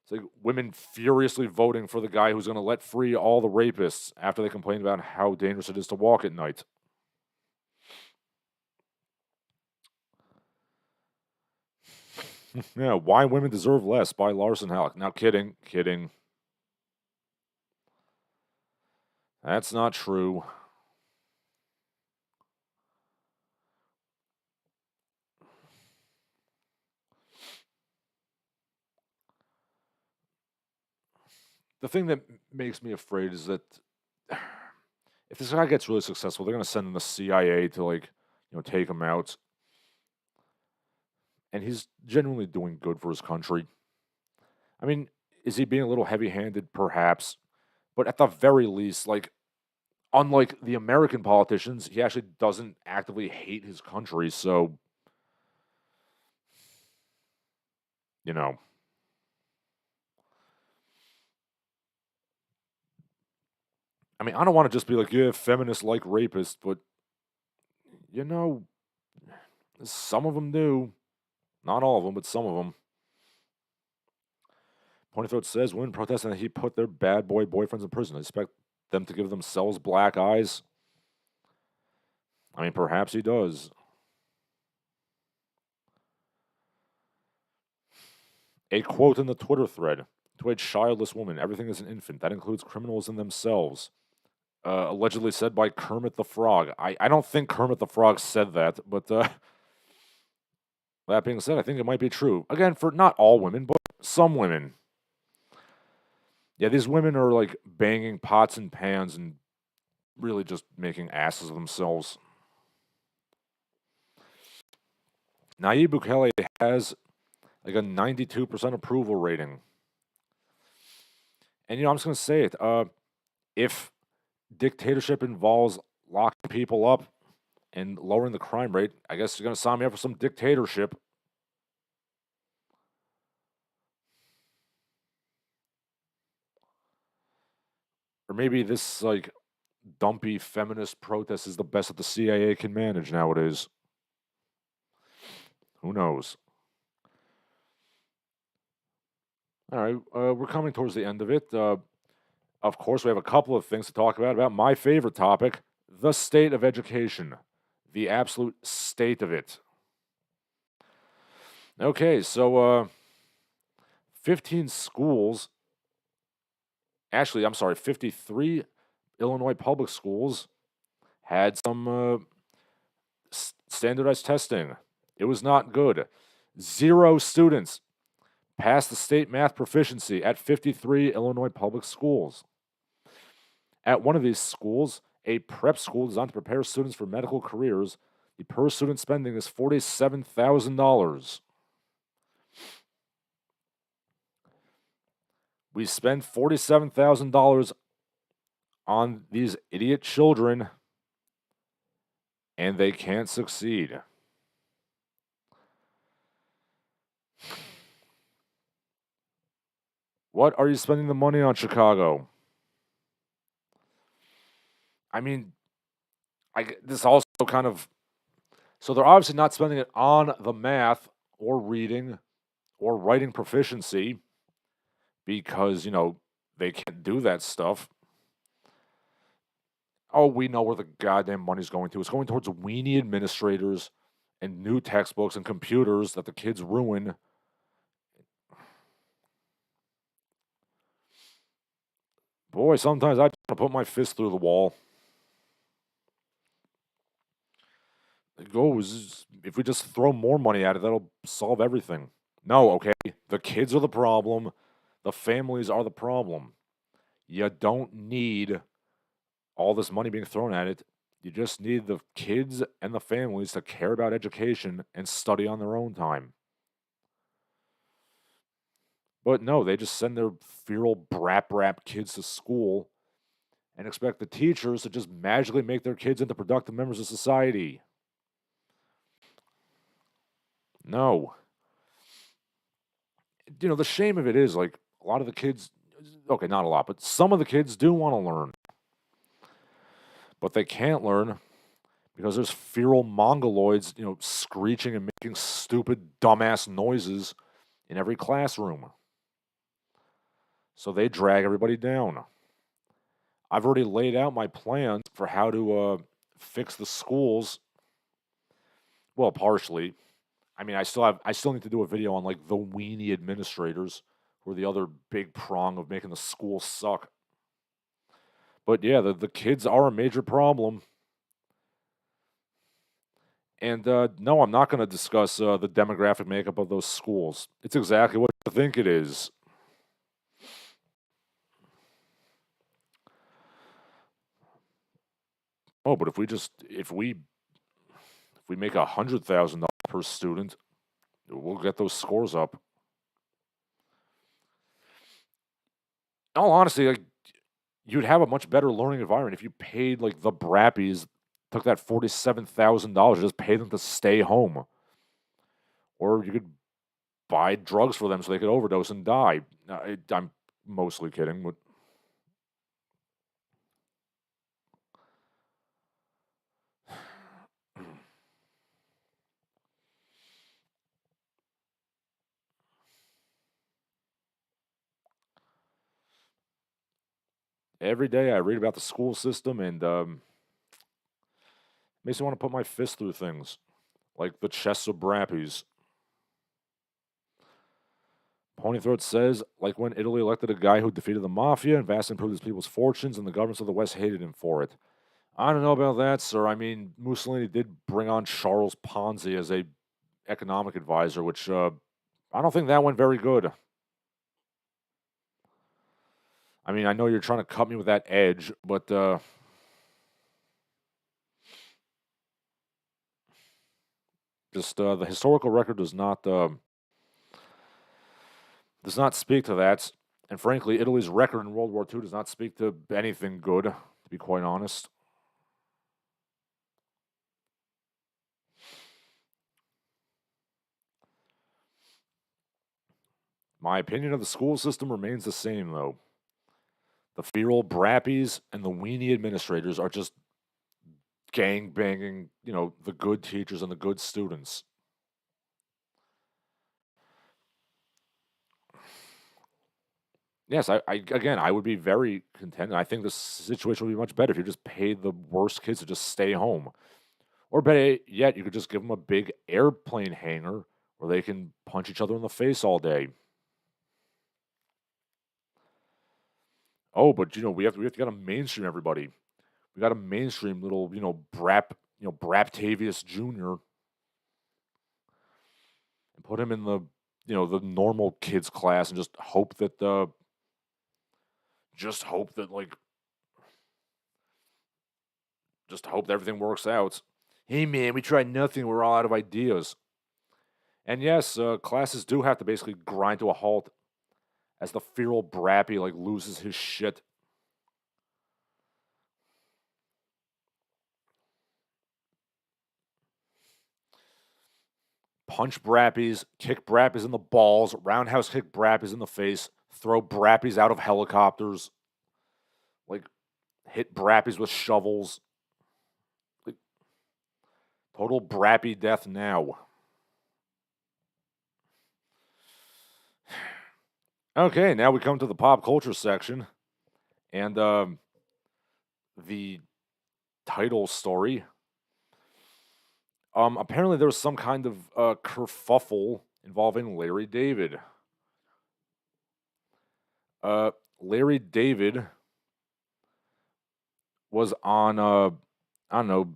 It's like women furiously voting for the guy who's going to let free all the rapists after they complain about how dangerous it is to walk at night. Yeah, Why Women Deserve Less by Larsen Halleck. Now, kidding. That's not true. The thing that makes me afraid is that if this guy gets really successful, they're going to send in the CIA to, like, take him out. And he's genuinely doing good for his country. I mean, is he being a little heavy handed? Perhaps. But at the very least, like, unlike the American politicians, he actually doesn't actively hate his country. So, you know. I mean, I don't want to just be like, yeah, feminists like rapists, but, some of them do. Not all of them, but some of them. Ponythroat says women protesting that he put their bad boy boyfriends in prison. I expect them to give themselves black eyes. I mean, perhaps he does. A quote in the Twitter thread to a childless woman: everything is an infant. That includes criminals in themselves. Allegedly said by Kermit the Frog. I don't think Kermit the Frog said that, but that being said, I think it might be true. Again, for not all women, but some women. Yeah, these women are like banging pots and pans and really just making asses of themselves. Nayib Bukele has like a 92% approval rating. And I'm just gonna say it. If dictatorship involves locking people up and lowering the crime rate, I guess you're gonna sign me up for some dictatorship. Or maybe this like dumpy feminist protest is the best that the CIA can manage nowadays. Who knows? All right, we're coming towards the end of it. Of course, we have a couple of things to talk about my favorite topic, the state of education, the absolute state of it. Okay, so 15 schools, actually, I'm sorry, 53 Illinois public schools had some standardized testing. It was not good. 0 students passed the state math proficiency at 53 Illinois public schools. At one of these schools, a prep school designed to prepare students for medical careers, the per student spending is $47,000. We spend $47,000 on these idiot children, and they can't succeed. What are you spending the money on, Chicago? I mean, this also kind of... So they're obviously not spending it on the math or reading or writing proficiency because, they can't do that stuff. Oh, we know where the goddamn money's going to. It's going towards weenie administrators and new textbooks and computers that the kids ruin. Boy, sometimes I want to put my fist through the wall. It goes, if we just throw more money at it, that'll solve everything. No, okay? The kids are the problem. The families are the problem. You don't need all this money being thrown at it. You just need the kids and the families to care about education and study on their own time. But no, they just send their feral brap kids to school and expect the teachers to just magically make their kids into productive members of society. No. The shame of it is, like, a lot of the kids, okay, not a lot, but some of the kids do want to learn. But they can't learn because there's feral mongoloids, screeching and making stupid, dumbass noises in every classroom. So they drag everybody down. I've already laid out my plans for how to fix the schools. Well, partially. I mean, I still need to do a video on, like, the weenie administrators, who are the other big prong of making the schools suck. But yeah, the kids are a major problem. And no, I'm not going to discuss the demographic makeup of those schools. It's exactly what I think it is. Oh, but if we make $100,000 per student, we'll get those scores up. In all honesty, like, you'd have a much better learning environment if you paid, like, the brappies, took that $47,000, just paid them to stay home. Or you could buy drugs for them so they could overdose and die. I'm mostly kidding, but every day I read about the school system, and makes me want to put my fist through things, like the chests of brappies. Ponythroat says, like when Italy elected a guy who defeated the mafia and vastly improved his people's fortunes, and the governments of the West hated him for it. I don't know about that, sir. I mean, Mussolini did bring on Charles Ponzi as a economic advisor, which I don't think that went very good. I mean, I know you're trying to cut me with that edge, but just the historical record does not speak to that. And frankly, Italy's record in World War II does not speak to anything good, to be quite honest. My opinion of the school system remains the same, though. The feral brappies and the weenie administrators are just gang banging, the good teachers and the good students. Yes, I would be very content. And I think the situation would be much better if you just paid the worst kids to just stay home. Or better yet, you could just give them a big airplane hangar where they can punch each other in the face all day. Oh, but we have to gotta mainstream everybody. We got to mainstream little, Braptavius Jr. and put him in the normal kids class and just hope that like just hope that everything works out. Hey man, we tried nothing. We're all out of ideas. And yes, classes do have to basically grind to a halt as the feral Brappy like loses his shit. Punch Brappies, kick Brappies in the balls, roundhouse kick Brappies in the face, throw Brappies out of helicopters, like hit Brappies with shovels. Like, total Brappy death now. Okay, now we come to the pop culture section, and the title story. Apparently there was some kind of kerfuffle involving Larry David. Larry David was on I don't know,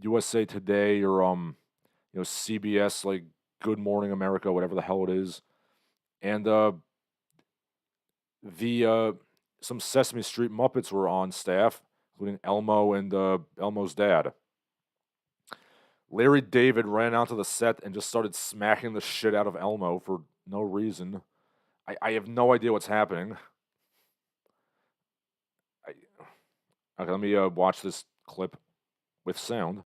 USA Today or CBS, like Good Morning America, whatever the hell it is, and the some Sesame Street Muppets were on staff, including Elmo and Elmo's dad. Larry David ran onto the set and just started smacking the shit out of Elmo for no reason. I have no idea what's happening. Okay, let me watch this clip with sound.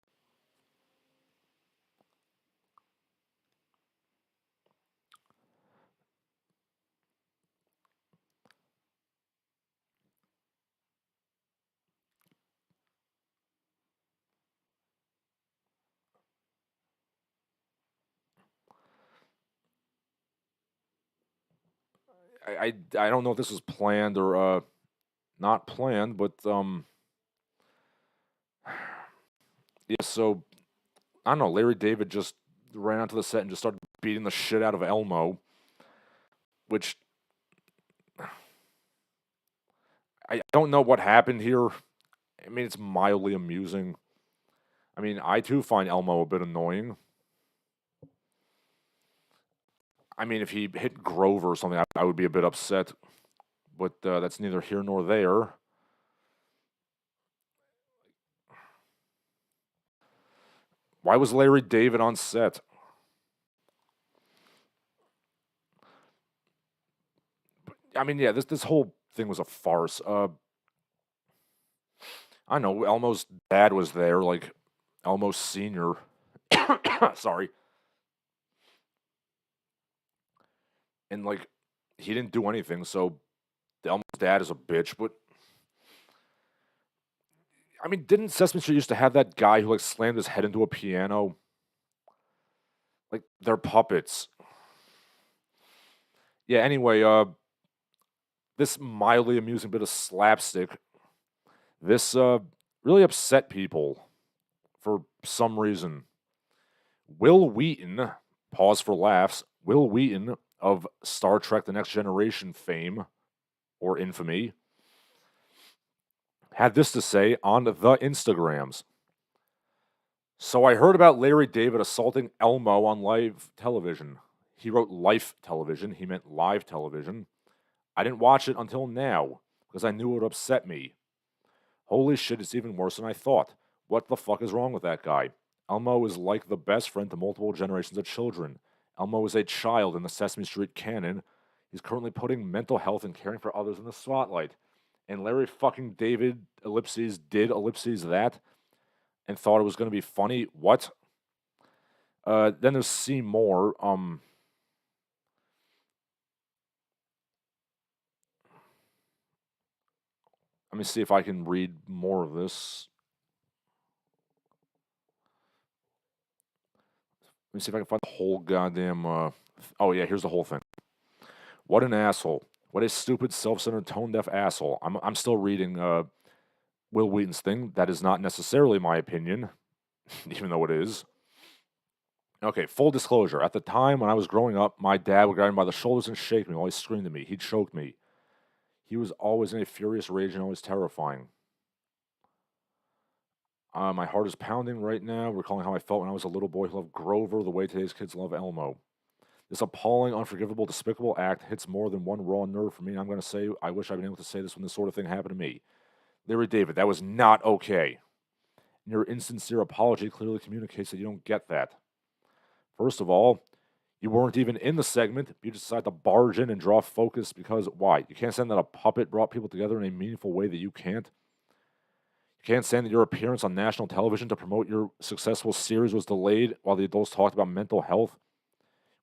I don't know if this was planned or not planned, but yeah. So I don't know. Larry David just ran onto the set and just started beating the shit out of Elmo, which I don't know what happened here. I mean, it's mildly amusing. I mean, I too find Elmo a bit annoying. I mean, if he hit Grover or something, I would be a bit upset. But that's neither here nor there. Why was Larry David on set? I mean, yeah, this whole thing was a farce. I know Elmo's dad was there, like Elmo Senior. Sorry, and like he didn't do anything, so Elmo's dad is a bitch. But I mean, didn't Sesame Street used to have that guy who like slammed his head into a piano? Like they're puppets. Yeah. Anyway, this mildly amusing bit of slapstick. This really upset people for some reason. Wil Wheaton, pause for laughs, Wil Wheaton of Star Trek The Next Generation fame or infamy, had this to say on the Instagrams. So I heard about Larry David assaulting Elmo on live television. He wrote life television, he meant live television. I didn't watch it until now because I knew it would upset me. Holy shit, it's even worse than I thought. What the fuck is wrong with that guy? Elmo is like the best friend to multiple generations of children. Elmo is a child in the Sesame Street canon. He's currently putting mental health and caring for others in the spotlight. And Larry fucking David ellipses did ellipses that and thought it was going to be funny. What? Then there's Seymour. Let me see if I can read more of this. Let me see if I can find the whole goddamn. Oh, yeah, here's the whole thing. What an asshole. What a stupid, self-centered, tone-deaf asshole. I'm still reading Wil Wheaton's thing. That is not necessarily my opinion, even though it is. Okay, full disclosure. At the time when I was growing up, my dad would grab me by the shoulders and shake me while he screamed at me. He'd choke me. He was always in a furious rage and always terrifying. My heart is pounding right now, recalling how I felt when I was a little boy who loved Grover the way today's kids love Elmo. This appalling, unforgivable, despicable act hits more than one raw nerve for me. I'm going to say, I wish I'd been able to say this when this sort of thing happened to me. Larry David, that was not okay. And your insincere apology clearly communicates that you don't get that. First of all, you weren't even in the segment. You just decided to barge in and draw focus because why? You can't stand that a puppet brought people together in a meaningful way that you can't. You can't stand that your appearance on national television to promote your successful series was delayed while the adults talked about mental health.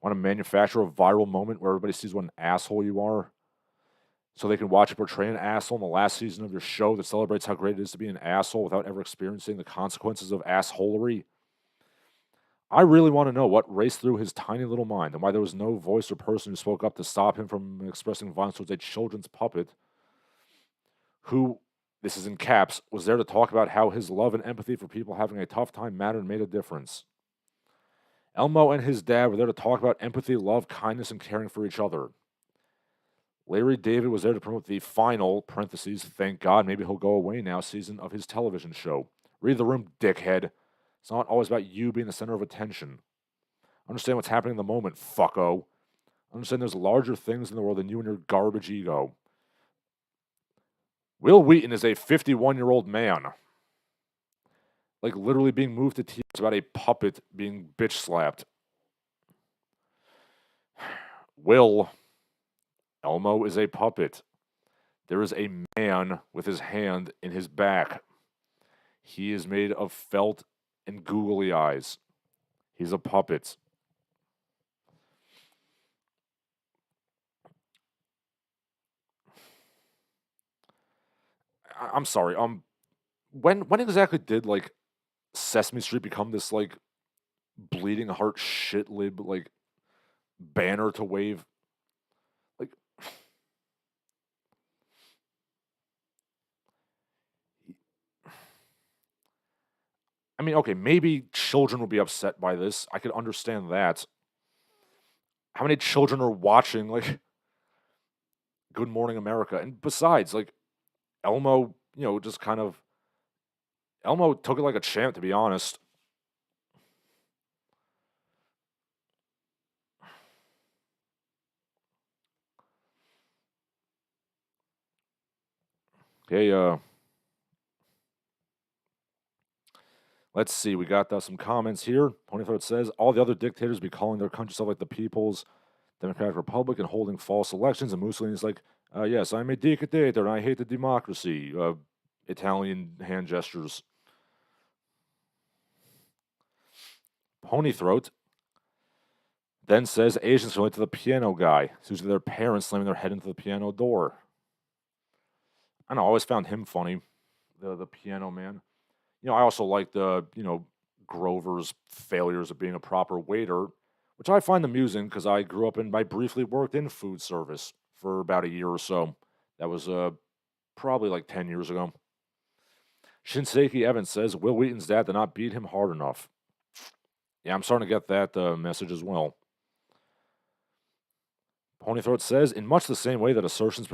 Want to manufacture a viral moment where everybody sees what an asshole you are so they can watch you portray an asshole in the last season of your show that celebrates how great it is to be an asshole without ever experiencing the consequences of assholery. I really want to know what raced through his tiny little mind and why there was no voice or person who spoke up to stop him from expressing violence towards a children's puppet who, this is in caps, was there to talk about how his love and empathy for people having a tough time mattered and made a difference. Elmo and his dad were there to talk about empathy, love, kindness, and caring for each other. Larry David was there to promote the final, parentheses, thank God, maybe he'll go away now, season of his television show. Read the room, dickhead. It's not always about you being the center of attention. Understand what's happening in the moment, fucko. Understand there's larger things in the world than you and your garbage ego. Wil Wheaton is a 51-year-old man. Like literally being moved to tears about a puppet being bitch slapped. Will, Elmo is a puppet. There is a man with his hand in his back. He is made of felt and googly eyes. He's a puppet. I'm sorry. When exactly did like Sesame Street become this like bleeding heart shit lib like banner to wave? Like, I mean, okay, maybe children will be upset by this. I could understand that. How many children are watching like Good Morning America? And besides, like Elmo, just kind of Elmo took it like a champ, to be honest. Okay, let's see. We got some comments here. Ponythroat says all the other dictators be calling their country stuff like the People's Democratic Republic and holding false elections, and Mussolini's like, yes, I'm a dictator and I hate the democracy. Italian hand gestures. Ponythroat then says Asians relate to the piano guy. It's usually their parents slamming their head into the piano door. I don't know, I always found him funny, the piano man. I also like the, Grover's failures of being a proper waiter, which I find amusing because I grew up and I briefly worked in food service for about a year or so. That was probably like 10 years ago. Shinseki Evans says Wil Wheaton's dad did not beat him hard enough. Yeah, I'm starting to get that message as well. Ponythroat says, in much the same way that assertions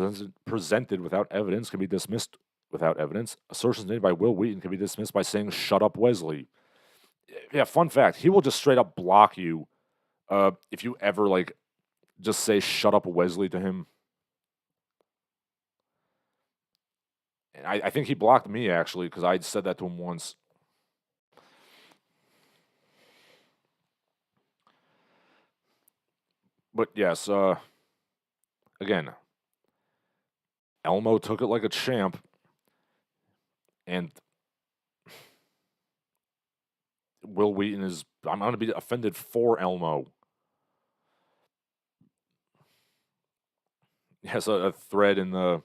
presented without evidence can be dismissed without evidence, assertions made by Wil Wheaton can be dismissed by saying, shut up, Wesley. Yeah, fun fact, he will just straight up block you if you ever, like, just say, shut up, Wesley to him. And I think he blocked me, actually, because I said that to him once. But yes, again, Elmo took it like a champ, and Wil Wheaton is. I'm going to be offended for Elmo. He has a thread in the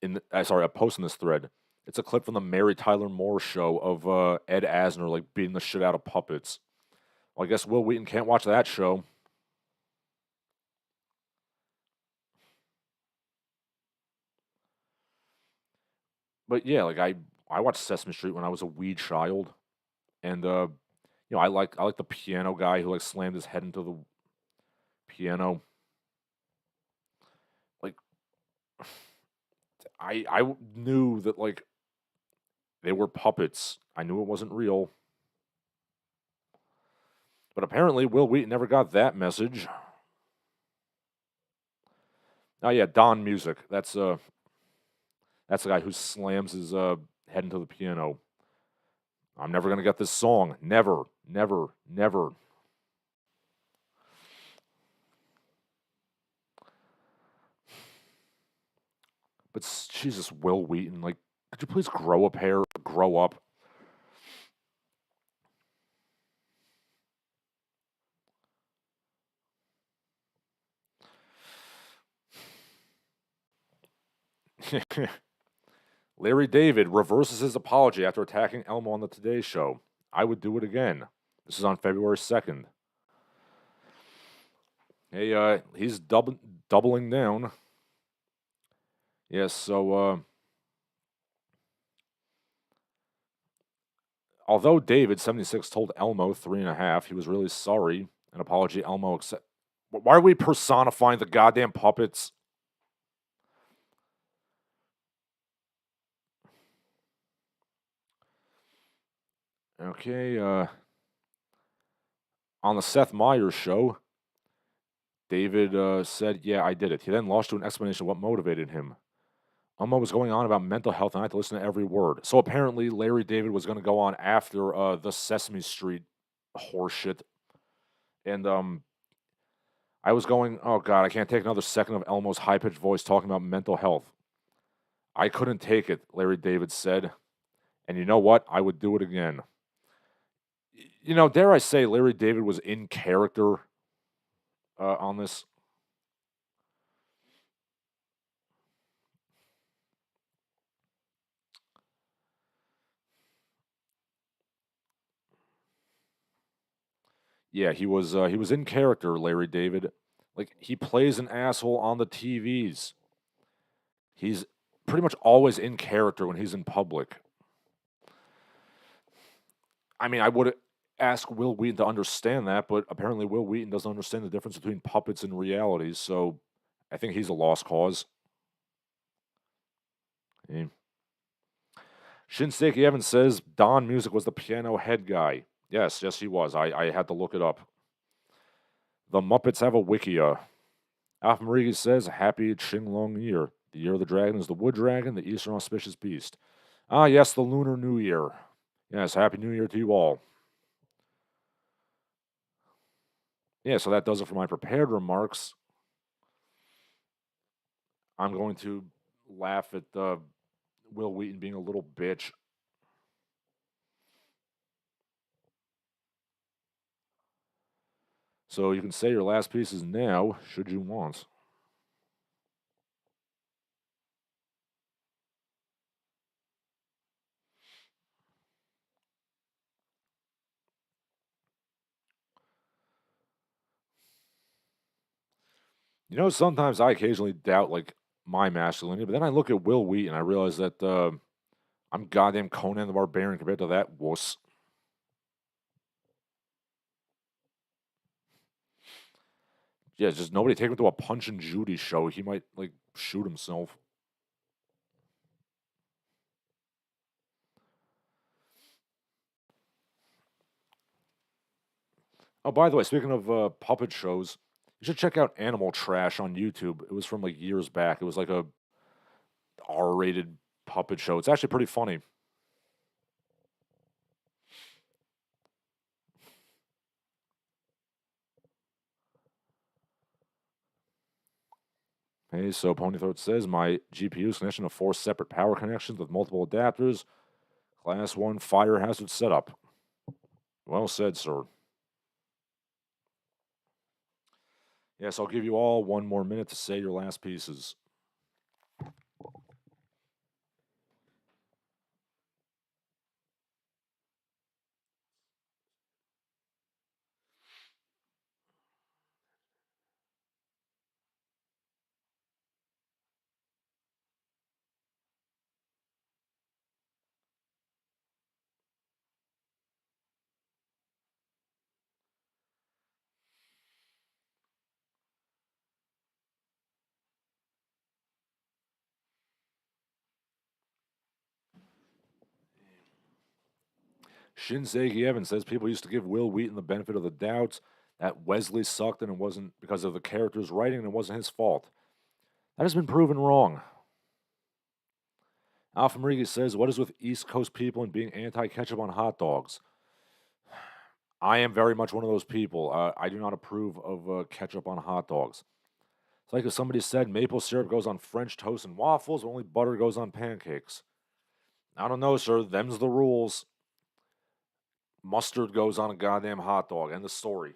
a post in this thread. It's a clip from the Mary Tyler Moore show of Ed Asner like beating the shit out of puppets. Well, I guess Wil Wheaton can't watch that show. But yeah, like I watched Sesame Street when I was a wee child, and I like the piano guy who like slammed his head into the piano. Like I knew that like they were puppets. I knew it wasn't real. But apparently Wil Wheaton never got that message. Oh yeah, Don Music. That's the guy who slams his head into the piano. I'm never gonna get this song. Never, never, never. But Jesus, Wil Wheaton, like, could you please grow a pair? Grow up. Larry David reverses his apology after attacking Elmo on the Today Show. I would do it again. This is on February 2nd. Hey, he's doubling down. Yes, so although David 76 told Elmo 3.5 he was really sorry, an apology Elmo accept. Why are we personifying the goddamn puppets? Okay, on the Seth Meyers show, David said, "Yeah, I did it." He then launched to an explanation of what motivated him. Elmo was going on about mental health, and I had to listen to every word. So apparently, Larry David was going to go on after the Sesame Street horseshit, and I was going, "Oh God, I can't take another second of Elmo's high-pitched voice talking about mental health." I couldn't take it, Larry David said, and you know what? I would do it again. Dare I say, Larry David was in character on this. Yeah, he was in character, Larry David. Like he plays an asshole on the TVs. He's pretty much always in character when he's in public. I mean, I would ask Wil Wheaton to understand that, but apparently Wil Wheaton doesn't understand the difference between puppets and realities, so I think he's a lost cause. Yeah. Shinseki Evans says Don Music was the piano head guy. Yes, he was. I had to look it up. The Muppets have a wikia. Alpha Marigi says, Happy Qinglong Year. The year of the dragon is the wood dragon, the Eastern auspicious beast. Ah, yes, the Lunar New Year. Yes, Happy New Year to you all. Yeah, so that does it for my prepared remarks. I'm going to laugh at Wil Wheaton being a little bitch. So you can say your last pieces now, should you want. Sometimes I occasionally doubt like my masculinity, but then I look at Wil Wheaton and I realize that I'm goddamn Conan the Barbarian compared to that wuss. Yeah, just nobody take him to a Punch and Judy show. He might like shoot himself. Oh, by the way, speaking of puppet shows, you should check out Animal Trash on YouTube. It was from like years back. It was like a R-rated puppet show. It's actually pretty funny. Hey, so Ponythroat says my GPU is connected to 4 separate power connections with multiple adapters. Class 1 fire hazard setup. Well said, sir. Yes, I'll give you all one more minute to say your last pieces. Shinseki Evans says people used to give Wil Wheaton the benefit of the doubt that Wesley sucked and it wasn't because of the character's writing and it wasn't his fault. That has been proven wrong. Alpha Marigi says, what is with East Coast people and being anti-ketchup on hot dogs? I am very much one of those people. I do not approve of ketchup on hot dogs. It's like if somebody said maple syrup goes on French toast and waffles, only butter goes on pancakes. I don't know, sir. Them's the rules. Mustard goes on a goddamn hot dog. End the story.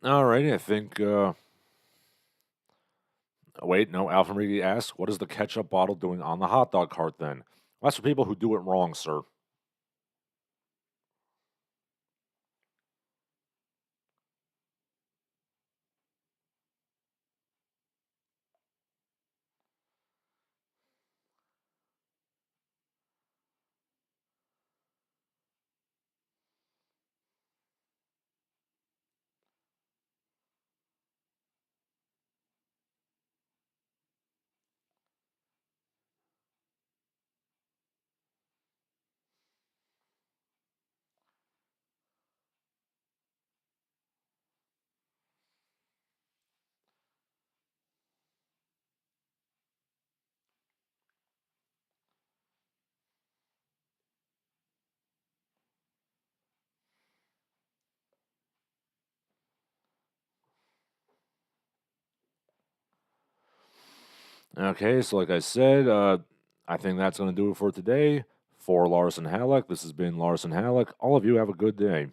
Alrighty, I think. Wait, no. Alpha Marigi asks, what is the ketchup bottle doing on the hot dog cart then? Well, that's for people who do it wrong, sir. Okay, so like I said, I think that's going to do it for today. For Larsen Halleck, this has been Larsen Halleck. All of you have a good day.